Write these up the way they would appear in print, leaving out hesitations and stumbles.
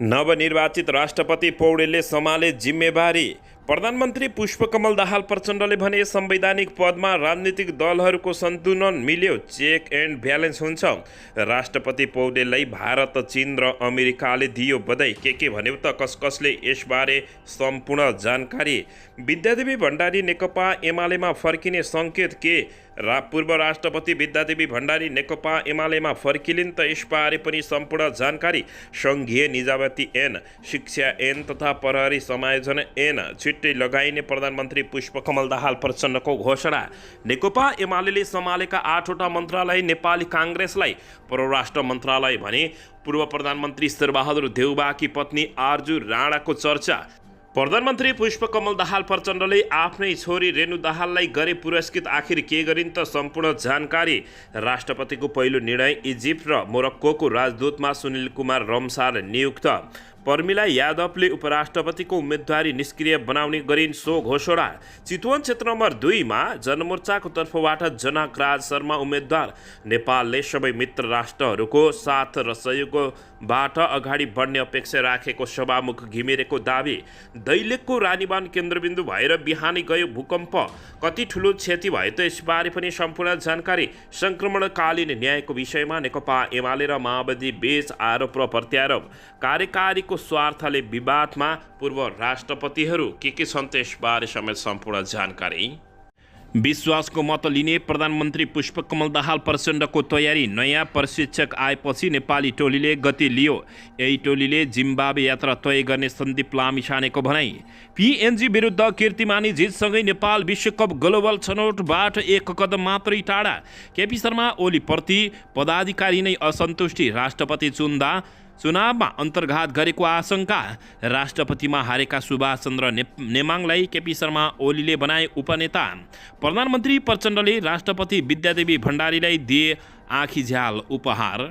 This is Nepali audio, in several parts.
नवनिर्वाचित राष्ट्रपति पौडेलले सम्हाले जिम्मेवारी। प्रधानमन्त्री पुष्पकमल दाहाल प्रचण्डले भने संवैधानिक पदमा राजनीतिक दलहरूको सन्तुलन मिल्यो, चेक एन्ड ब्यालेन्स हुन्छ। राष्ट्रपति पौडेललाई भारत, चीन र अमेरिकाले दियो बधाई। के भन्यो त कसले यसबारे सम्पूर्ण जानकारी। विद्यादेवी भण्डारी नेकपा एमालेमा फर्किने सङ्केत के? पूर्व राष्ट्रपति विद्यादेवी भण्डारी नेकपा एमालेमा फर्किलिन् त यसबारे पनि सम्पूर्ण जानकारी। सङ्घीय निजामती ऐन, शिक्षा ऐन तथा प्रहरी समायोजन ऐन छिट्टै लगाइने प्रधानमन्त्री पुष्पकमल दाहाल प्रचण्डको घोषणा। नेकपा एमाले सम्हालेका 8वटा मन्त्रालय नेपाली काङ्ग्रेसलाई परराष्ट्र मन्त्रालय भने। पूर्व प्रधानमन्त्री शेरबहादुर देउबाकी पत्नी आरजु राणाको चर्चा। प्रधानमन्त्री पुष्पकमल दाहाल प्रचण्डले आफ्नै छोरी रेणु दाहाललाई गरे पुरस्कृत। आखिर के गरिन् त सम्पूर्ण जानकारी। राष्ट्रपतिको पहिलो निर्णय। इजिप्ट र मोरक्कोको राजदूतमा सुनिल कुमार रम्साल नियुक्त। पर्मिला यादवले उपराष्ट्रपतिको उम्मेदवारी निष्क्रिय बनाउने गरिन् सो घोषणा। चितवन क्षेत्र नम्बर 2 मा जनमोर्चाको तर्फबाट जनकराज शर्मा उम्मेदवार। नेपालले सबै मित्र राष्ट्रहरूको साथ र सहयोगबाट अगाडि बढ्ने अपेक्षा राखेको सभामुख घिमिरेको दाबी। दैलेखको रानीबान केन्द्रबिन्दु भएर बिहानै गयो भूकम्प। कति ठुलो क्षति भयो त यसबारे पनि सम्पूर्ण जानकारी। सङ्क्रमणकालीन न्यायको विषयमा नेकपा एमाले र माओवादी बीच आरोप र प्रत्यारोप। कार्यकारीको स्वार्थले विवादमा पूर्व राष्ट्रपतिहरू के छन् त यसबारे समेत सम्पूर्ण जानकारी। विश्वासको मत लिने प्रधानमन्त्री पुष्पकमल दाहाल प्रचण्डको तयारी। नयाँ प्रशिक्षक आएपछि नेपाली टोलीले गति लियो। यही टोलीले जिम्बाब्वे यात्रा तय गर्ने सन्दीप लामिछानेको भनाई। पिएनजी विरुद्ध कीर्तिमानी जितसँगै नेपाल विश्वकप ग्लोबल छनौटबाट एक कदम मात्रै टाढा। केपी शर्मा ओलीप्रति पदाधिकारी नै असन्तुष्टि। राष्ट्रपति चुनावमा अन्तर्घात गरेको आशंका। राष्ट्रपतिमा हारेका सुभाष चन्द्र नेमाङलाई केपी शर्मा ओलीले बनाए उपनेता। प्रधानमन्त्री प्रचण्डले राष्ट्रपति विद्यादेवी भण्डारीलाई दिए आँखीझ्याल उपहार।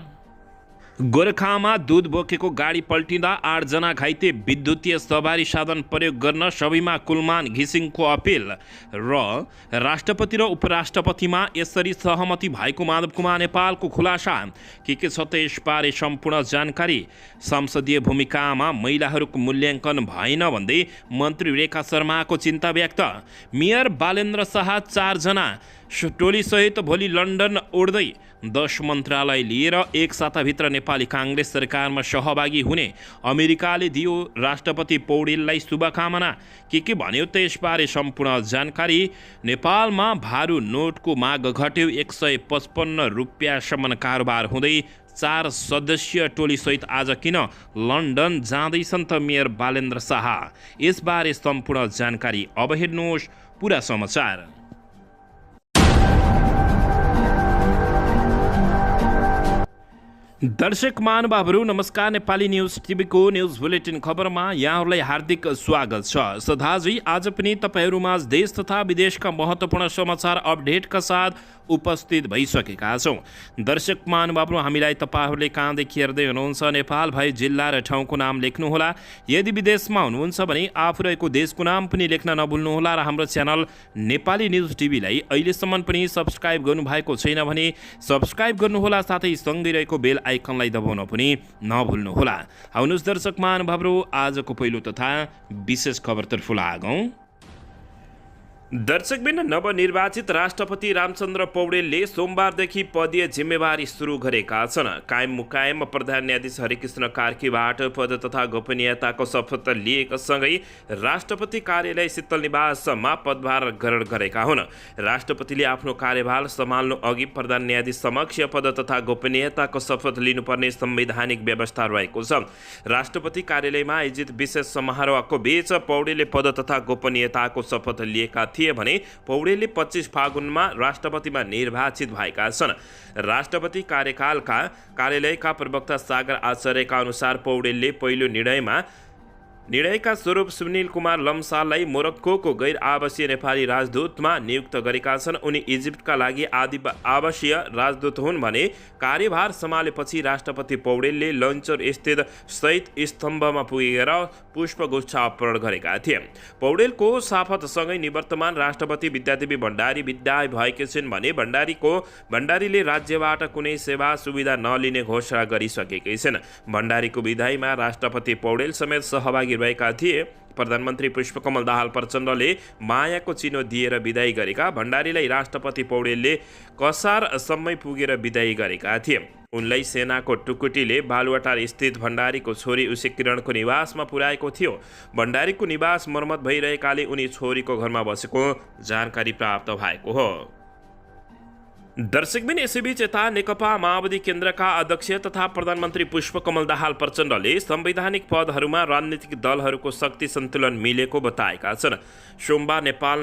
गोरखामा दुध बोकेको गाडी पल्टिँदा 8 जना घाइते। विद्युतीय सवारी साधन प्रयोग गर्न सबैमा कुलमान घिसिङको अपिल। र राष्ट्रपति र उपराष्ट्रपतिमा यसरी सहमति भएको माधव कुमार नेपालको खुलासा। के छ त यसबारे सम्पूर्ण जानकारी। संसदीय भूमिकामा महिलाहरूको मूल्याङ्कन भएन भन्दै मन्त्री रेखा शर्माको चिन्ता व्यक्त। मेयर बालेन्द्र शाह 4 जना टोलीसहित भोलि लन्डन उड्दै। 10 मन्त्रालय लिएर एक साताभित्र नेपाली काङ्ग्रेस सरकारमा सहभागी हुने अमेरिकाले दियो राष्ट्रपति पौडेललाई शुभकामना। के भन्यो त यसबारे सम्पूर्ण जानकारी। नेपालमा भारू नोटको माग घट्यो। 155 रुपियाँसम्म कारोबार हुँदै 4 सदस्यीय टोलीसहित आज किन लन्डन जाँदैछन् त मेयर बालेन्द्र शाह। यसबारे सम्पूर्ण जानकारी। अब हेर्नुहोस् पुरा समाचार। दर्शक महानुभावहरू नमस्कार। नेपाली न्युज टिभीको न्युज बुलेटिन खबरमा यहाँहरूलाई हार्दिक स्वागत छ। सदाझै आज पनि तपाईँहरूमाझ देश तथा विदेशका महत्त्वपूर्ण समाचार अपडेटका साथ उपस्थित भइसकेका छौँ। दर्शक महानुभावहरू हामीलाई तपाईँहरूले कहाँदेखि हेर्दै हुनुहुन्छ नेपाल भए जिल्ला र ठाउँको नाम लेख्नुहोला। यदि विदेशमा हुनुहुन्छ भने आफू रहेको देशको नाम पनि लेख्न नभुल्नुहोला। र हाम्रो च्यानल नेपाली न्युज टिभीलाई अहिलेसम्म पनि सब्सक्राइब गर्नुभएको छैन भने सब्सक्राइब गर्नुहोला। साथै सँगै रहेको बेल आइकनलाई दबाउन पनि नभुल्नुहोला। आउनुहोस् दर्शक महानुभावहरू आजको पहिलो तथा विशेष खबरतर्फ लागौँ। दर्शकबिन नवनिर्वाचित राष्ट्रपति रामचन्द्र पौडेलले सोमबारदेखि पदीय जिम्मेवारी सुरु गरेका छन्। कायम मुकायम प्रधान न्यायाधीश हरिकृष्ण कार्कीबाट पद तथा गोपनीयताको शपथ लिएसँगै राष्ट्रपति कार्यालय शीतल निवासमा पदभार ग्रहण गरेका हुन्। राष्ट्रपतिले आफ्नो कार्यभार सम्हाल्नु अघि प्रधान न्यायाधीश समक्ष पद तथा गोपनीयताको शपथ लिनुपर्ने संवैधानिक व्यवस्था रहेको छ। राष्ट्रपति कार्यालयमा आयोजित विशेष समारोहको बीच पौडेलले पद तथा गोपनीयताको शपथ लिएका थिए भने पौडेलले 25 फागुनमा राष्ट्रपतिमा निर्वाचित भएका छन्। राष्ट्रपति कार्यालयका प्रवक्ता सागर आचार्यका अनुसार पौडेलले पहिलो निर्णयमा निर्णयका स्वरूप सुनिल कुमार लम्साललाई मोरक्कोको गैर आवासीय नेपाली राजदूतमा नियुक्त गरेका छन्। उनी इजिप्टका लागि आवासीय राजदूत हुन् भने कार्यभार सम्हालेपछि राष्ट्रपति पौडेलले लन्चर स्थित शहीद स्तम्भमा पुगेर पुष्पगुच्छ अर्पण गरेका थिए। पौडेलको शपथसँगै निवर्तमान राष्ट्रपति विद्यादेवी भण्डारी विदा भएकी छिन् भने भण्डारीले राज्यबाट कुनै सेवा सुविधा नलिने घोषणा गरिसकेकै छिन्। भण्डारीको विदाईमा राष्ट्रपति पौडेल समेत सहभागी भएका थिए। प्रधानमन्त्री पुष्पकमल दाहाल प्रचण्डले मायाको चिनो दिएर विदाई गरेका भण्डारीलाई राष्ट्रपति पौडेलले कसारसम्मै पुगेर विदाई गरेका थिए। उनलाई सेनाको टुकुटीले बालुवाटार स्थित भण्डारीको छोरी उषा किरणको निवासमा पुर्याएको थियो। भण्डारीको निवास मर्मत भइरहेकाले उनी छोरीको घरमा बसेको जानकारी प्राप्त भएको हो। दर्शकबिन यसैबीच यता नेकपा माओवादी केन्द्रका अध्यक्ष तथा प्रधानमन्त्री पुष्पकमल दाहाल प्रचण्डले संवैधानिक पदहरूमा राजनीतिक दलहरूको शक्ति सन्तुलन मिलेको बताएका छन्। सोमबार नेपाल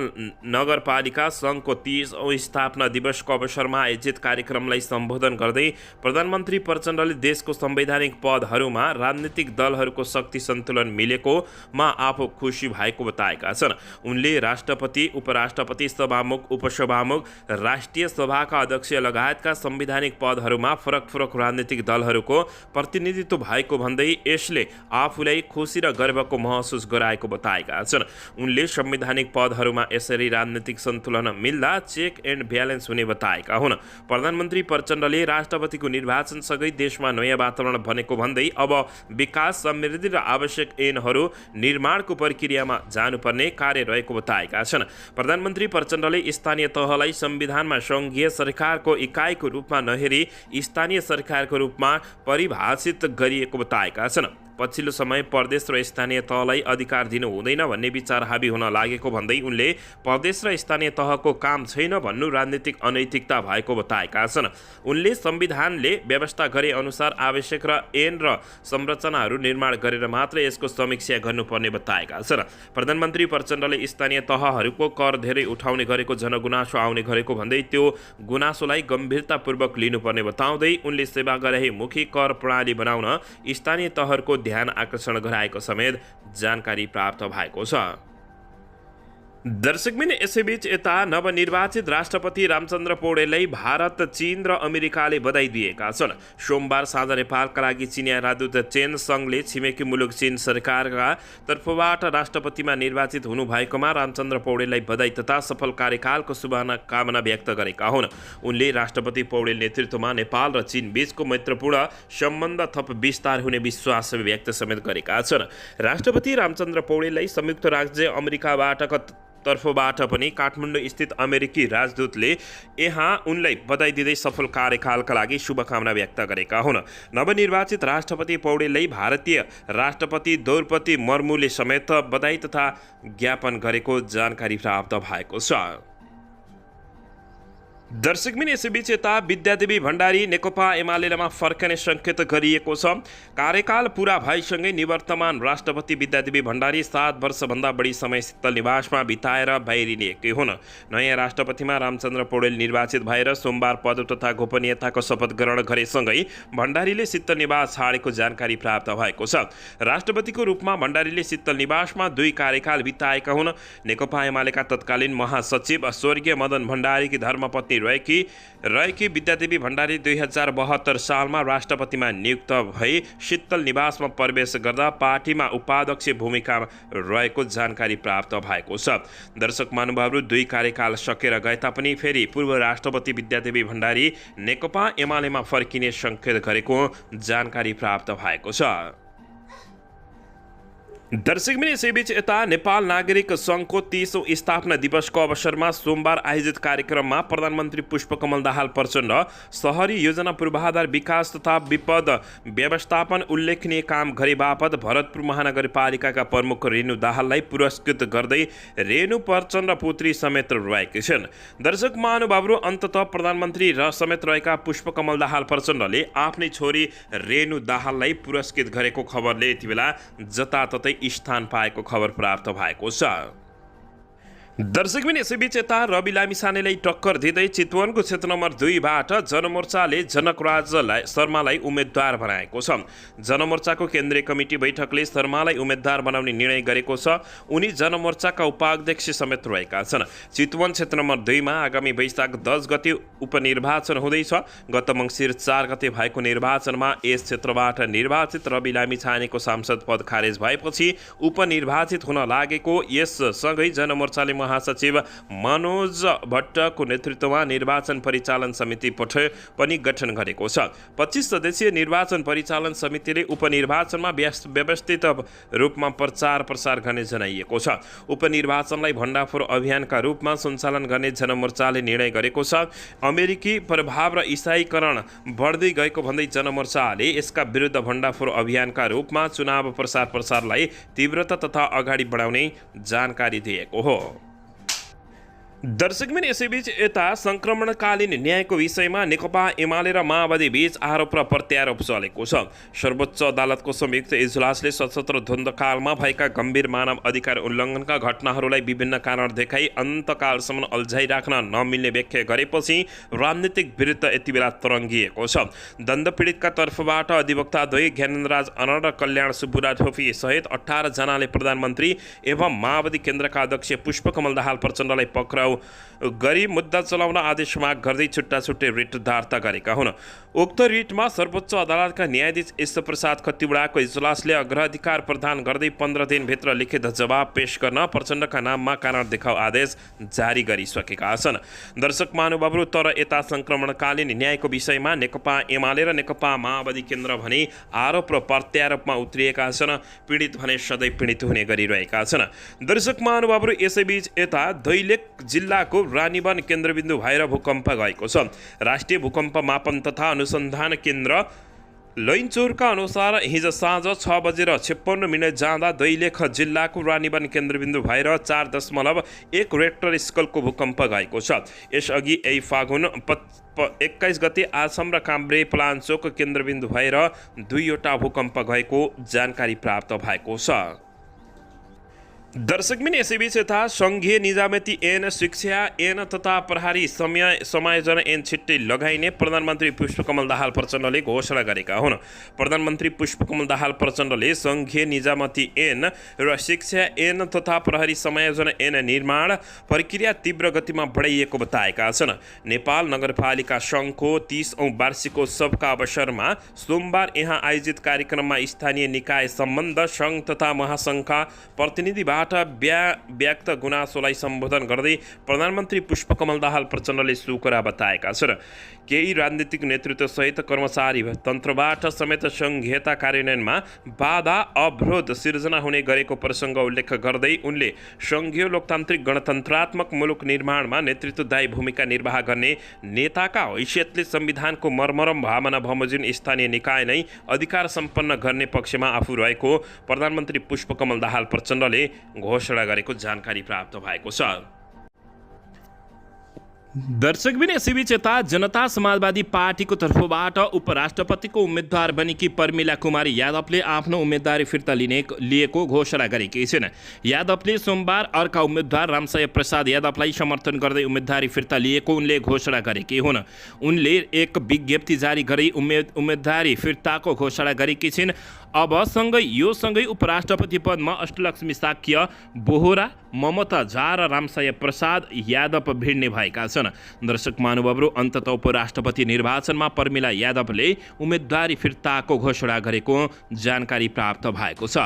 नगरपालिका सङ्घको 30औं स्थापना दिवसको अवसरमा आयोजित कार्यक्रमलाई सम्बोधन गर्दै प्रधानमन्त्री प्रचण्डले देशको संवैधानिक पदहरूमा राजनीतिक दलहरूको शक्ति सन्तुलन मिलेकोमा आफू खुसी भएको बताएका छन्। उनले राष्ट्रपति, उपराष्ट्रपति, सभामुख, उपसभामुख, राष्ट्रिय सभाका अध्यक्ष लगायतका संवैधानिक पदहरूमा फरक राजनीतिक दलहरूको प्रतिनिधित्व भएको भन्दै यसले आफूलाई खुसी र गर्वको महसुस गराएको बताएका छन्। उनले संवैधानिक पदहरूमा यसरी राजनीतिक सन्तुलन मिल्दा चेक एन्ड ब्यालेन्स हुने बताएका हुन्। प्रधानमन्त्री प्रचण्डले राष्ट्रपतिको निर्वाचनसँगै देशमा नयाँ वातावरण बनेको भन्दै अब विकास, समृद्धि र आवश्यक ऐनहरू निर्माणको प्रक्रियामा जानुपर्ने कार्य रहेको बताएका छन्। प्रधानमन्त्री प्रचण्डले स्थानीय तहलाई संविधानमा सङ्घीय सरकारको इकाइको रूपमा नहेरी स्थानीय सरकारको रूपमा परिभाषित गरिएको बताएका छन्। पछिल्लो समय प्रदेश र स्थानीय तहलाई अधिकार दिनु हुँदैन भन्ने विचार हाबी हुन लागेको भन्दै उनले प्रदेश र स्थानीय तहको काम छैन भन्नु राजनीतिक अनैतिकता भएको बताएका छन्। उनले संविधानले व्यवस्था गरे अनुसार आवश्यक र ऐन र संरचनाहरू निर्माण गरेर मात्र यसको समीक्षा गर्नुपर्ने बताएका छन्। प्रधानमन्त्री प्रचण्डले स्थानीय तहहरूको कर धेरै उठाउने गरेको जनगुनासो आउने गरेको भन्दै त्यो गुनासोलाई गम्भीरतापूर्वक लिनुपर्ने बताउँदै उनले सेवाग्राहीमुखी कर प्रणाली बनाउन स्थानीय तहहरूको ध्यान आकर्षण गराएको समेत जानकारी प्राप्त भएको छ। दर्शकबिन यसैबीच यता नवनिर्वाचित राष्ट्रपति रामचन्द्र पौडेललाई भारत, चीन र अमेरिकाले बधाई दिएका छन्। सोमबार साँझ नेपालका लागि चिनिया राजदूत चेन सङले छिमेकी मुलुक चीन सरकारका तर्फबाट राष्ट्रपतिमा निर्वाचित हुनुभएकोमा रामचन्द्र पौडेललाई बधाई तथा सफल कार्यकालको शुभकामना व्यक्त गरेका हुन्। उनले राष्ट्रपति पौडेल नेतृत्वमा नेपाल र चीन बीचको मैत्रीपूर्ण सम्बन्ध थप विस्तार हुने विश्वास व्यक्त समेत गरेका छन्। राष्ट्रपति रामचन्द्र पौडेललाई संयुक्त राज्य अमेरिकाबाट तर्फबाट पनि काठमाडौँ स्थित अमेरिकी राजदूतले यहाँ उनलाई बधाई दिँदै सफल कार्यकालका लागि शुभकामना व्यक्त गरेका हुन्। नवनिर्वाचित राष्ट्रपति पौडेललाई भारतीय राष्ट्रपति द्रौपदी मुर्मुले समेत बधाई तथा ज्ञापन गरेको जानकारी प्राप्त भएको छ। दर्शकबिन यसैबीच यता विद्यादेवी भण्डारी नेकपा एमालेमा फर्कने सङ्केत गरिएको छ। कार्यकाल पुरा भएसँगै निवर्तमान राष्ट्रपति विद्यादेवी भण्डारी 7 वर्षभन्दा बढी समय शीतल निवासमा बिताएर बाहिरिएकी हुन्। नयाँ राष्ट्रपतिमा रामचन्द्र पौडेल निर्वाचित भएर सोमबार पद तथा गोपनीयताको शपथ ग्रहण गरेसँगै भण्डारीले शीतल निवास छाडेको जानकारी प्राप्त भएको छ। राष्ट्रपतिको रूपमा भण्डारीले शीतल निवासमा 2 कार्यकाल बिताएका हुन्। नेकपा एमालेका तत्कालीन महासचिव स्वर्गीय मदन भण्डारीकी धर्मपत्नी रहेकी विद्यादेवी भण्डारी 2072 सालमा राष्ट्रपतिमा नियुक्त भई शीतल निवासमा प्रवेश गर्दा पार्टीमा उपाध्यक्ष भूमिकामा रहेको जानकारी प्राप्त भएको छ। दर्शक महानुभावहरू 2 कार्यकाल सकेर गए तापनि फेरि पूर्व राष्ट्रपति विद्यादेवी भण्डारी नेकपा एमालेमा फर्किने सङ्केत गरेको जानकारी प्राप्त भएको छ। दर्शकबिन यसैबीच यता नेपाल नागरिक सङ्घको 30औं स्थापना दिवसको अवसरमा सोमबार आयोजित कार्यक्रममा प्रधानमन्त्री पुष्पकमल दाहाल प्रचण्ड शहरी योजना पूर्वाधार विकास तथा विपद व्यवस्थापन उल्लेखनीय काम गरे बापत भरतपुर महानगरपालिकाका प्रमुख रेणु दाहाललाई पुरस्कृत गर्दै रेणु प्रचण्ड पुत्री समेत रहेकी छिन्। दर्शक महानुभावहरू अन्ततः प्रधानमन्त्री र समेत रहेका पुष्पकमल दाहाल प्रचण्डले आफ्नै छोरी रेणु दाहाललाई पुरस्कृत गरेको खबरले यति बेला जताततै स्थान पाएको खबर प्राप्त भएको छ। दर्शकबिन यसैबीच यता रवि लामिछानेलाई टक्कर दिँदै चितवनको क्षेत्र नम्बर 2बाट जनमोर्चाले जनकराज शर्मालाई उम्मेद्वार बनाएको छ। जनमोर्चाको केन्द्रीय कमिटी बैठकले शर्मालाई उम्मेद्वार बनाउने निर्णय गरेको छ। उनी जनमोर्चाका उपाध्यक्ष समेत रहेका छन्। चितवन क्षेत्र नम्बर 2मा आगामी वैशाख 10 गते उपनिर्वाचन हुँदैछ। गत मङ्सिर 4 गते भएको निर्वाचनमा यस क्षेत्रबाट निर्वाचित रवि लामिछानेको सांसद पद खारेज भएपछि उपनिर्वाचित हुन लागेको। यससँगै जनमोर्चाले महासचिव मनोज भट्टको नेतृत्वमा निर्वाचन परिचालन समिति पनि गठन गरेको छ। 25 सदस्यीय निर्वाचन परिचालन समितिले उपनिर्वाचनमा व्यवस्थित रूपमा प्रचार प्रसार गर्ने जनाइएको छ। उपनिर्वाचनलाई भण्डाफोर अभियानका रूपमा सञ्चालन गर्ने जनमोर्चाले निर्णय गरेको छ। अमेरिकी प्रभाव र इसाईकरण बढ्दै गएको भन्दै जनमोर्चाले यसका विरुद्ध भण्डाफोर अभियानका रूपमा चुनाव प्रचार प्रसारलाई तीव्रता तथा अगाडि बढाउने जानकारी दिएको हो। दर्शकबिन यसैबीच यता सङ्क्रमणकालीन न्यायको विषयमा नेकपा एमाले र माओवादी बीच आरोप र प्रत्यारोप चलेको छ। सर्वोच्च अदालतको संयुक्त इजलासले सशस्त्र द्वन्द्वकालमा भएका गम्भीर मानव अधिकार उल्लङ्घनका घटनाहरूलाई विभिन्न कारण देखाई अन्तकालसम्म अल्झाइराख्न नमिल्ने व्याख्या गरेपछि राजनीतिक विरुद्ध यति बेला तरङ्गिएको छ। द्वन्द्व पीडितका तर्फबाट अधिवक्ता द्वय ज्ञानेन्द्रराज अनड र कल्याण सुब्बुरा ढोफी सहित 18 जनाले प्रधानमन्त्री एवं माओवादी केन्द्रका अध्यक्ष पुष्पकमल दाहाल प्रचण्डलाई पक्राउ गरी मुद्दा चलाउन आदेश माग गर्दै छुट्टा छुट्टै रिट दर्ता गरेका हुन्। उक्त रिटमा सर्वोच्च अदालतका न्यायाधीश ईश्वरप्रसाद खतिवड़ाको इजलासले अग्राधिकार प्रदान गर्दै 15 दिनभित्र लिखित जवाब पेश गर्न प्रचण्डका नाममा कारण देखाउ आदेश जारी गरिसकेका छन्। दर्शक महानुभावहरू, तर यता सङ्क्रमणकालीन न्यायको विषयमा नेकपा एमाले र नेकपा माओवादी केन्द्र भने आरोप र प्रत्यारोपमा उत्रिएका छन्। पीडित भने सधैँ पीडित हुने गरिरहेका छन्। दर्शक महानुभावहरू, यसैबीच यता दैलेख जिल्लाको रानीवन केन्द्रबिन्दु भएर भूकम्प गएको छ। राष्ट्रिय भूकम्प मापन तथा अनुसन्धान केन्द्र लैनचौरका अनुसार हिजो साँझ 6:56 जाँदा दैलेख जिल्लाको रानीवन केन्द्रबिन्दु भएर 4.1 रेक्टर स्केलको भूकम्प गएको छ। यसअघि यही फागुन 21 गते आसाम र काभ्रे प्लान्चोक केन्द्रबिन्दु भएर 2वटा भूकम्प गएको जानकारी प्राप्त भएको छ। दर्शकबिन यसैबीच यता सङ्घीय निजामती ऐन, शिक्षा ऐन तथा प्रहरी समायोजन ऐन छिट्टै लगाइने प्रधानमन्त्री पुष्पकमल दाहाल प्रचण्डले घोषणा गरेका हुन्। प्रधानमन्त्री पुष्पकमल दाहाल प्रचण्डले सङ्घीय निजामती ऐन र शिक्षा ऐन तथा प्रहरी समायोजन ऐन निर्माण प्रक्रिया तीव्र गतिमा बढाइएको बताएका छन्। नेपाल नगरपालिका सङ्घको 30औं वार्षिकोत्सवका अवसरमा सोमबार यहाँ आयोजित कार्यक्रममा स्थानीय निकाय सम्बन्ध सङ्घ तथा महासङ्घका प्रतिनिधिबाट व्यक्त गुनासोलाई सम्बोधन गर्दै प्रधानमन्त्री पुष्पकमल दाहाल प्रचण्डले सो कुरा बताएका छन्। केही राजनीतिक नेतृत्वसहित कर्मचारी तन्त्रबाट समेत सङ्घीयता कार्यान्वयनमा बाधा अवरोध सिर्जना हुने गरेको प्रसङ्ग उल्लेख गर्दै उनले सङ्घीय लोकतान्त्रिक गणतन्त्रात्मक मुलुक निर्माणमा नेतृत्वदायी भूमिका निर्वाह गर्ने नेताका हैसियतले संविधानको मर्मरम भावना बमोजिम स्थानीय निकाय नै अधिकार सम्पन्न गर्ने पक्षमा आफू रहेको प्रधानमन्त्री पुष्पकमल दाहाल प्रचण्डले घोषणा गरेको जानकारी प्राप्त भएको छ। दर्शकबिन यसैबीच यता जनता समाजवादी पार्टीको तर्फबाट उपराष्ट्रपतिको उम्मेद्वार बनेकी प्रमिला कुमारी यादवले आफ्नो उम्मेदवारी फिर्ता लिएको घोषणा गरेकी छिन्। यादवले सोमबार अर्का उम्मेद्वार रामसाय प्रसाद यादवलाई समर्थन गर्दै उम्मेदवारी फिर्ता लिएको उनले घोषणा गरेकी हुन्। उनले एक विज्ञप्ति जारी गरी उम्मेदवारी फिर्ताको घोषणा गरेकी छिन्। अब सँगै उपराष्ट्रपति पदमा अष्टलक्ष्मी साक्य बोहरा, ममता झा र रामसाय प्रसाद यादव भिड्ने भएका छन्। दर्शक महानुभावहरू, अन्ततः उपराष्ट्रपति निर्वाचनमा प्रमिला यादवले उम्मेदवारी फिर्ताको घोषणा गरेको जानकारी प्राप्त भएको छ।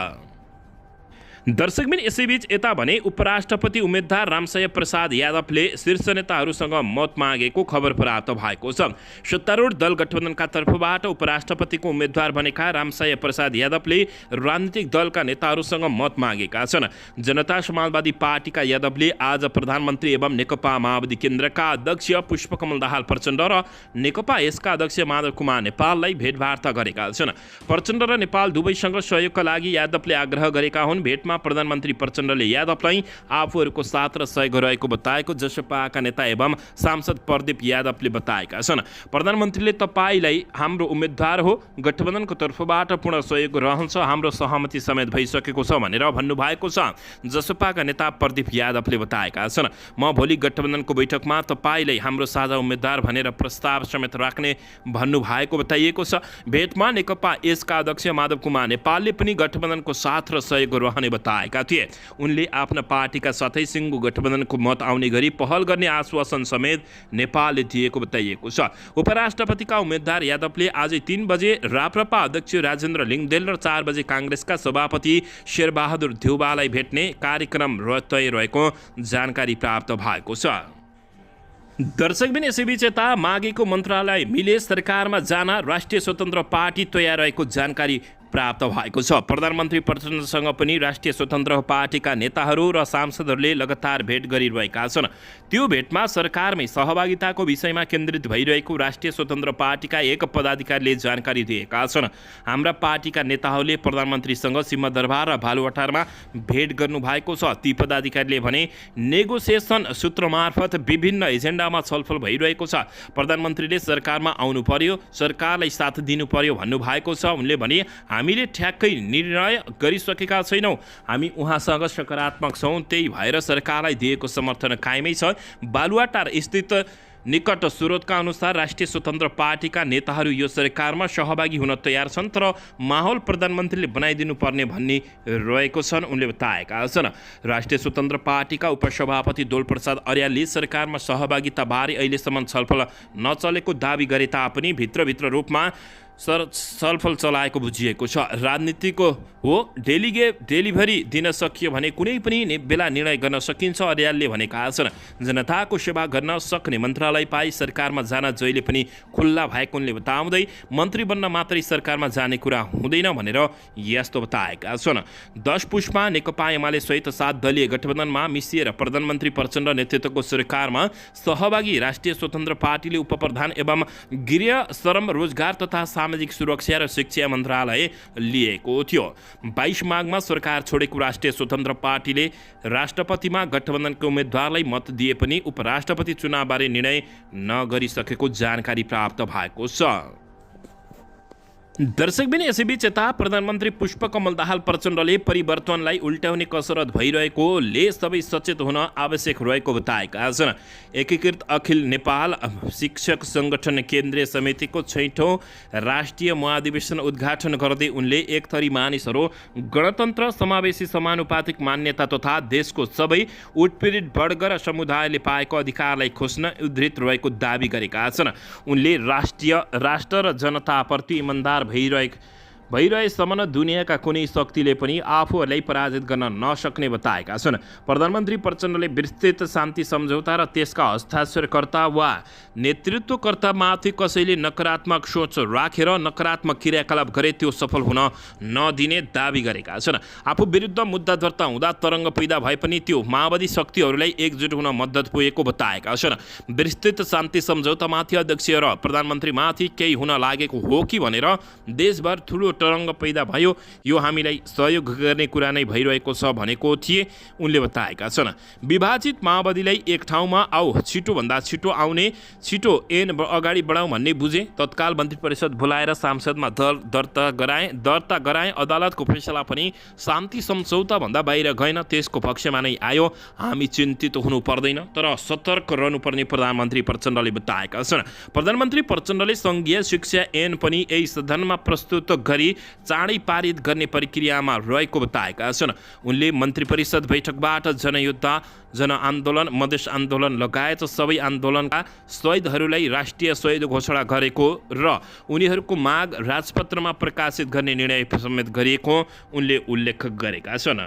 दर्शकबिन यसैबीच यता भने उपराष्ट्रपति उम्मेद्वार रामसाय प्रसाद यादवले शीर्ष नेताहरूसँग मत मागेको खबर प्राप्त भएको छ। सत्तारूढ दल गठबन्धनका तर्फबाट उपराष्ट्रपतिको उम्मेद्वार बनेका रामसाय प्रसाद यादवले राजनीतिक दलका नेताहरूसँग मत मागेका छन्। जनता समाजवादी पार्टीका यादवले आज प्रधानमन्त्री एवं नेकपा माओवादी केन्द्रका अध्यक्ष पुष्पकमल दाहाल प्रचण्ड र नेकपा यसका अध्यक्ष माधव कुमार नेपाललाई भेटवार्ता गरेका छन्। प्रचण्ड र नेपाल दुवैसँग सहयोगका लागि यादवले आग्रह गरेका हुन्। भेटमा भेटमा प्रधानमन्त्री प्रचण्डले यादवलाई आफूहरूको साथ र सहयोग रहेको बताएको जसपाका नेता एवं सांसद प्रदीप यादवले बताएका छन्। प्रधानमन्त्रीले तपाईलाई हाम्रो उम्मेद्वार हो, गठबन्धनको तर्फबाट पूर्ण सहयोग रहन्छ, हाम्रो सहमति समेत भइसकेको छ भनेर भन्नुभएको छ जसपाका नेता प्रदीप यादवले बताएका छन्। म भोलि गठबन्धनको बैठकमा तपाईलाई हाम्रो साझा उम्मेद्वार भनेर प्रस्ताव समेत राख्ने भन्नुभएको बताइएको छ। भेटमा नेकपा एसका अध्यक्ष माधव कुमार नेपालले पनि गठबन्धनको साथ र सहयोग रहने बताएका थिए। उनले आफ्ना पार्टीका साथै सिङ्गो गठबन्धनको मत आउने गरी पहल गर्ने आश्वासन समेत नेपालले दिएको बताइएको छ। उपराष्ट्रपतिका उम्मेद्वार यादवले आज 3 बजे राप्रपा अध्यक्ष राजेन्द्र लिङदेल र 4 बजे काङ्ग्रेसका सभापति शेरबहादुर देउवालाई भेट्ने कार्यक्रम तय रहेको जानकारी प्राप्त भएको छ। दर्शकबिन यसैबीच यता मागेको मन्त्रालय मिले सरकारमा जान राष्ट्रिय स्वतन्त्र पार्टी तयार रहेको जानकारी प्राप्त भएको छ। प्रधानमन्त्री प्रचण्डसँग पनि राष्ट्रिय स्वतन्त्र पार्टीका नेताहरू र सांसदहरूले लगातार भेट गरिरहेका छन्। त्यो भेटमा सरकारमै सहभागिताको विषयमा केन्द्रित भइरहेको राष्ट्रिय स्वतन्त्र पार्टीका एक पदाधिकारीले जानकारी दिएका छन्। हाम्रा पार्टीका नेताहरूले प्रधानमन्त्रीसँग सिंहदरबार र भालुवाटारमा भेट गर्नुभएको छ। ती पदाधिकारीले भने नेगोसिएसन सूत्र मार्फत विभिन्न एजेन्डामा छलफल भइरहेको छ। प्रधानमन्त्रीले सरकारमा आउनु पर्यो, सरकारलाई साथ दिनु पर्यो भन्नुभएको छ। उनले भने हामीले ठ्याक्कै निर्णय गरिसकेका छैनौँ, हामी उहाँसँग सकारात्मक छौँ, त्यही भएर सरकारलाई दिएको समर्थन कायमै छ। बालुवाटार स्थित निकट स्रोतका अनुसार राष्ट्रिय स्वतन्त्र पार्टीका नेताहरू यो सरकारमा सहभागी हुन तयार छन्, तर माहौल प्रधानमन्त्रीले बनाइदिनु पर्ने भन्ने रहेको छन् उनले बताएका छन्। राष्ट्रिय स्वतन्त्र पार्टीका उपसभापति दोलप्रसाद अर्यालले सरकारमा सहभागिताबारे अहिलेसम्म छलफल नचलेको दावी गरे तापनि भित्रभित्र रूपमा छलफल चलाएको बुझिएको छ। राजनीतिको हो, डेलिभरी दिन सकियो भने कुनै पनि बेला निर्णय गर्न सकिन्छ अर्यालले भनेका छन्। जनताको सेवा गर्न सक्ने मन्त्रालय पाई सरकारमा जान जहिले पनि खुल्ला भएको उनले बताउँदै मन्त्री बन्न मात्रै सरकारमा जाने कुरा हुँदैन भनेर यस्तो बताएका छन्। 10 पुसमा नेकपा एमाले सहित 7 दलीय गठबन्धनमा मिसिएर प्रधानमन्त्री प्रचण्ड नेतृत्वको सरकारमा सहभागी राष्ट्रिय स्वतन्त्र पार्टीले उपप्रधान एवं गृह, श्रम, रोजगार तथा सामाजिक सुरक्षा र शिक्षा मन्त्रालय लिएको थियो। 22 माघमा सरकार छोडेको राष्ट्रिय स्वतन्त्र पार्टीले राष्ट्रपतिमा गठबन्धनको उम्मेद्वारलाई मत दिए पनि उपराष्ट्रपति चुनावबारे निर्णय नगरिसकेको जानकारी प्राप्त भएको छ। दर्शकबिन यसैबीच यता प्रधानमन्त्री पुष्पकमल दाहाल प्रचण्डले परिवर्तनलाई उल्ट्याउने कसरत भइरहेकोले सबै सचेत हुन आवश्यक रहेको बताएका छन्। एकीकृत अखिल नेपाल शिक्षक सङ्गठन केन्द्रीय समितिको 6औं राष्ट्रिय महाधिवेशन उद्घाटन गर्दै उनले एक थरी मानिसहरू गणतन्त्र, समावेशी, समानुपातिक मान्यता तथा देशको सबै उत्पीडित वर्ग र समुदायले पाएको अधिकारलाई खोज्न उद्धृत रहेको दावी गरेका छन्। उनले राष्ट्र र जनताप्रति इमान्दार भइरहेसम्म दुनियाँका कुनै शक्तिले पनि आफूहरूलाई पराजित गर्न नसक्ने बताएका छन्। प्रधानमन्त्री प्रचण्डले विस्तृत शान्ति सम्झौता र त्यसका हस्ताक्षरकर्ता वा नेतृत्वकर्तामाथि कसैले नकारात्मक सोच राखेर नकारात्मक क्रियाकलाप गरे त्यो सफल हुन नदिने दावी गरेका छन्। आफू विरुद्ध मुद्दा दर्ता हुँदा तरङ्ग पैदा भए पनि त्यो माओवादी शक्तिहरूलाई एकजुट हुन मद्दत पुगेको बताएका छन्। विस्तृत शान्ति सम्झौतामाथि अध्यक्ष र प्रधानमन्त्रीमाथि केही हुन लागेको हो कि भनेर देशभर ठुलो तरङ्ग पैदा भयो, यो हामीलाई सहयोग गर्ने कुरा नै भइरहेको छ भनेको थिए उनले बताएका छन्। विभाजित माओवादीलाई एक ठाउँमा आऊ, छिटोभन्दा छिटो आउने, छिटो ऐन अगाडि बढाउँ भन्ने बुझे। तत्काल मन्त्री परिषद बोलाएर सांसदमा दर्ता गराए। अदालतको फैसला पनि शान्ति सम्झौताभन्दा बाहिर गएन, त्यसको पक्षमा नै आयो। हामी चिन्तित हुनु पर्दैन तर सतर्क रहनुपर्ने प्रधानमन्त्री प्रचण्डले बताएका छन्। प्रधानमन्त्री प्रचण्डले सङ्घीय शिक्षा ऐन पनि यही सदनमा प्रस्तुत गरी चाँडै पारित गर्ने प्रक्रियामा रहेको बताएका छन्। उनले मन्त्री परिषद बैठकबाट जनयुद्ध, जनआन्दोलन, मधेस आन्दोलन लगायत सबै आन्दोलनका शहीदहरूलाई राष्ट्रिय शहीद घोषणा गरेको र उनीहरूको माग राजपत्रमा प्रकाशित गर्ने निर्णय समेत गरिएको उनले उल्लेख गरेका छन्।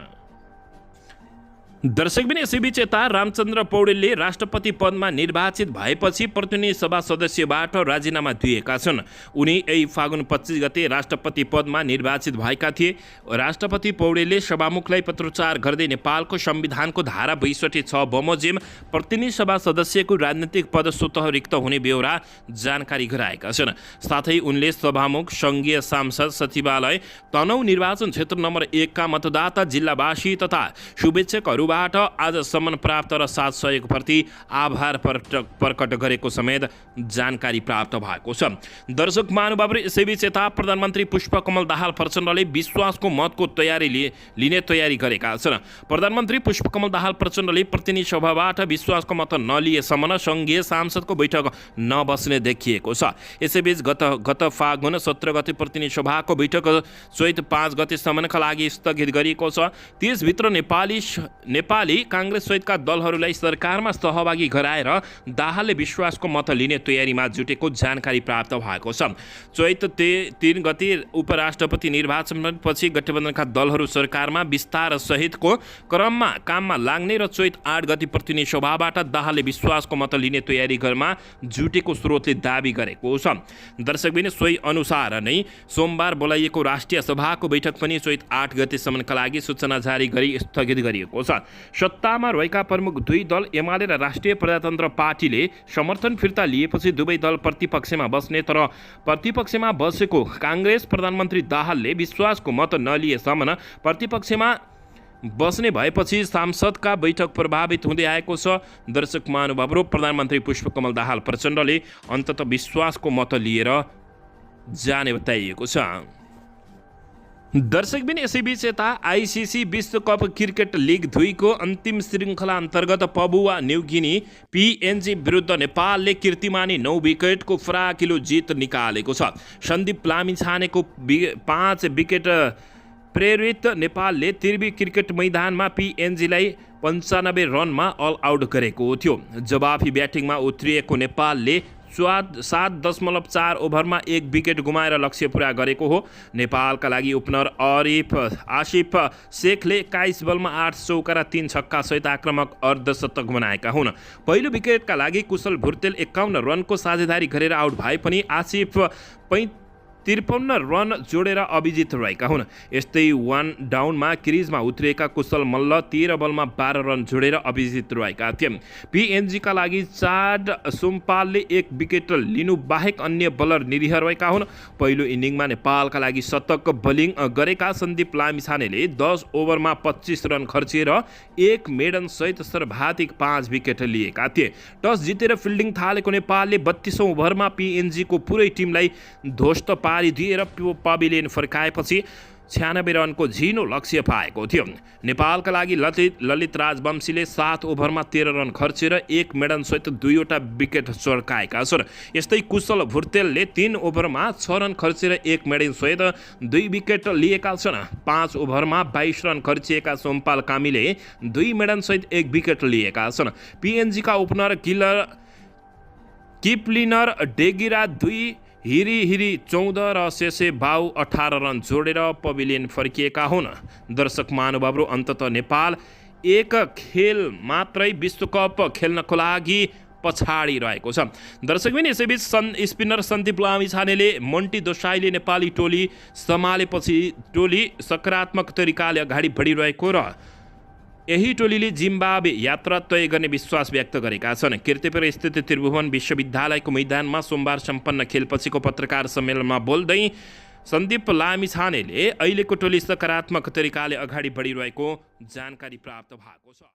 दर्शकबिन यसैबीच यता रामचन्द्र पौडेलले राष्ट्रपति पदमा निर्वाचित भएपछि प्रतिनिधि सभा सदस्यबाट राजीनामा दिएका छन्। उनी यही फागुन 25 गते राष्ट्रपति पदमा निर्वाचित भएका थिए। राष्ट्रपति पौडेलले सभामुखलाई पत्रोच्चार गर्दै नेपालको संविधानको धारा 62(6) बमोजिम प्रतिनिधि सभा सदस्यको राजनीतिक पद स्वतः रिक्त हुने बेहोरा जानकारी गराएका छन्। साथै उनले सभामुख, सङ्घीय सांसद, सचिवालय, तनहुँ निर्वाचन क्षेत्र नम्बर 1 का मतदाता, जिल्लावासी तथा शुभेच्छकहरू आजसम्म प्राप्त र साथ सहयोगप्रति आभार प्रकट गरेको समेत जानकारी प्राप्त भएको छ। दर्शक महानुभावहरू, यसैबीच यता प्रधानमन्त्री पुष्पकमल दाहाल प्रचण्डले विश्वासको मतको लिने तयारी गरेका छन्। प्रधानमन्त्री पुष्पकमल दाहाल प्रचण्डले प्रतिनिधि सभाबाट विश्वासको मत नलिएसम्म सङ्घीय सांसदको बैठक नबस्ने देखिएको छ। यसैबीच गत फागुन 17 गते प्रतिनिधि सभाको बैठक चैत 5 गतेसम्मका लागि स्थगित गरिएको छ। त्यसभित्र नेपाली काङ्ग्रेस सहितका दलहरूलाई सरकारमा सहभागी गराएर दाहालले विश्वासको मत लिने तयारीमा जुटेको जानकारी प्राप्त भएको छ। चैत 3 गते उपराष्ट्रपति निर्वाचनपछि गठबन्धनका दलहरू सरकारमा विस्तार सहितको क्रममा काममा लाग्ने र चैत 8 गते प्रतिनिधि सभाबाट दाहालले विश्वासको मत लिने तयारीमा जुटेको स्रोतले दाबी गरेको छ। दर्शकबिन, सोही अनुसार नै सोमबार बोलाइएको राष्ट्रिय सभाको बैठक पनि चैत 8 गतेसम्मका लागि सूचना जारी गरी स्थगित गरिएको छ। सत्तामा रहेका प्रमुख दुई दल एमाले र राष्ट्रिय प्रजातन्त्र पार्टीले समर्थन फिर्ता लिएपछि दुवै दल प्रतिपक्षमा बस्ने, तर प्रतिपक्षमा बसेको काङ्ग्रेस प्रधानमन्त्री दाहालले विश्वासको मत नलिएसम्म प्रतिपक्षमा बस्ने भएपछि सांसदका बैठक प्रभावित हुँदै आएको छ। दर्शक महानुभावहरू, प्रधानमन्त्री पुष्पकमल दाहाल प्रचण्डले अन्तत विश्वासको मत लिएर जाने बताइएको छ। दर्शकबिन, यसैबीच यता आइसिसी विश्वकप क्रिकेट लिग 2 को अन्तिम श्रृङ्खला अन्तर्गत पपुवा न्युगिनी पिएनजी विरुद्ध नेपालले कीर्तिमानी 9 विकेटको फराकिलो जित निकालेको छ। सन्दीप लामिछानेको 5 विकेट प्रेरित नेपालले त्रिवी क्रिकेट मैदानमा पिएनजीलाई 95 रनमा अल आउट गरेको थियो। जवाफी ब्याटिङमा उत्रिएको नेपालले 7.4 ओभरमा 1 विकेट गुमाएर लक्ष्य पुरा गरेको हो। नेपालका लागि ओपनर आसिफ शेखले 21 बलमा 8 चौका र 3 छक्का सहित आक्रामक अर्धशतक बनाएका हुन्। पहिलो विकेटका लागि कुशल भुर्तेल 51 रनको साझेदारी गरेर आउट भए पनि आसिफ 53 रन जोडेर अभिजित रहेका हुन्। यस्तै 1 डाउनमा क्रिजमा उत्रिएका कुशल मल्ल 13 बलमा 12 रन जोडेर अभिजित रहेका थिए। पिएनजीका लागि चाड सोमपालले 1 विकेट लिनु बाहेक अन्य बलर निरीह रहेका हुन्। पहिलो इनिङमा नेपालका लागि शतक बोलिङ गरेका सन्दीप लामिछानेले 10 ओभरमा 25 रन खर्चिएर 1 मेडन सहित सर्वाधिक 5 विकेट लिएका थिए। टस जितेर फिल्डिङ थालेको नेपालले 32औं ओभरमा पिएनजीको पुरै टिमलाई ध्वस्त दिएर पवेलियन फर्काएपछि 96 रनको झिनो लक्ष्य पाएको थियो। नेपालका लागि ललित राजवंशीले 7 ओभरमा 13 रन खर्चेर 1 मेडन सहित 2वटा विकेट चर्काएका छन्। यस्तै कुशल भुर्तेलले 3 ओभरमा 6 रन खर्चेर 1 मेडन सहित 2 विकेट लिएका छन्। 5 ओभरमा 22 रन खर्चिएका सोमपाल कामीले 2 मेडन सहित 1 विकेट लिएका छन्। पिएनजीका ओपनर किपलिनर डेगिरा 2, हिरी 14 र शेषे बाउ 18 रन जोडेर पवेलियन फर्किएका हुन्। दर्शक महानुभावहरू, अन्ततः नेपाल एक खेल मात्रै विश्वकप खेल्नको लागि पछाडि रहेको छ। दर्शकबिन, यसैबीच स्पिनर सन्दीप लामिछानेले मन्टी दोसाईले नेपाली टोली सम्हालेपछि टोली सकारात्मक तरिकाले अगाडि बढिरहेको र यही टोलीले जिम्बाब्वे यात्रा तय गर्ने विश्वास व्यक्त गरेका छन्। कीर्तिपुर स्थित त्रिभुवन विश्वविद्यालयको मैदानमा सोमबार सम्पन्न खेलपछिको पत्रकार सम्मेलनमा बोल्दै सन्दीप लामिछानेले अहिलेको टोली सकारात्मक तरिकाले अगाडि बढिरहेको जानकारी प्राप्त भएको छ।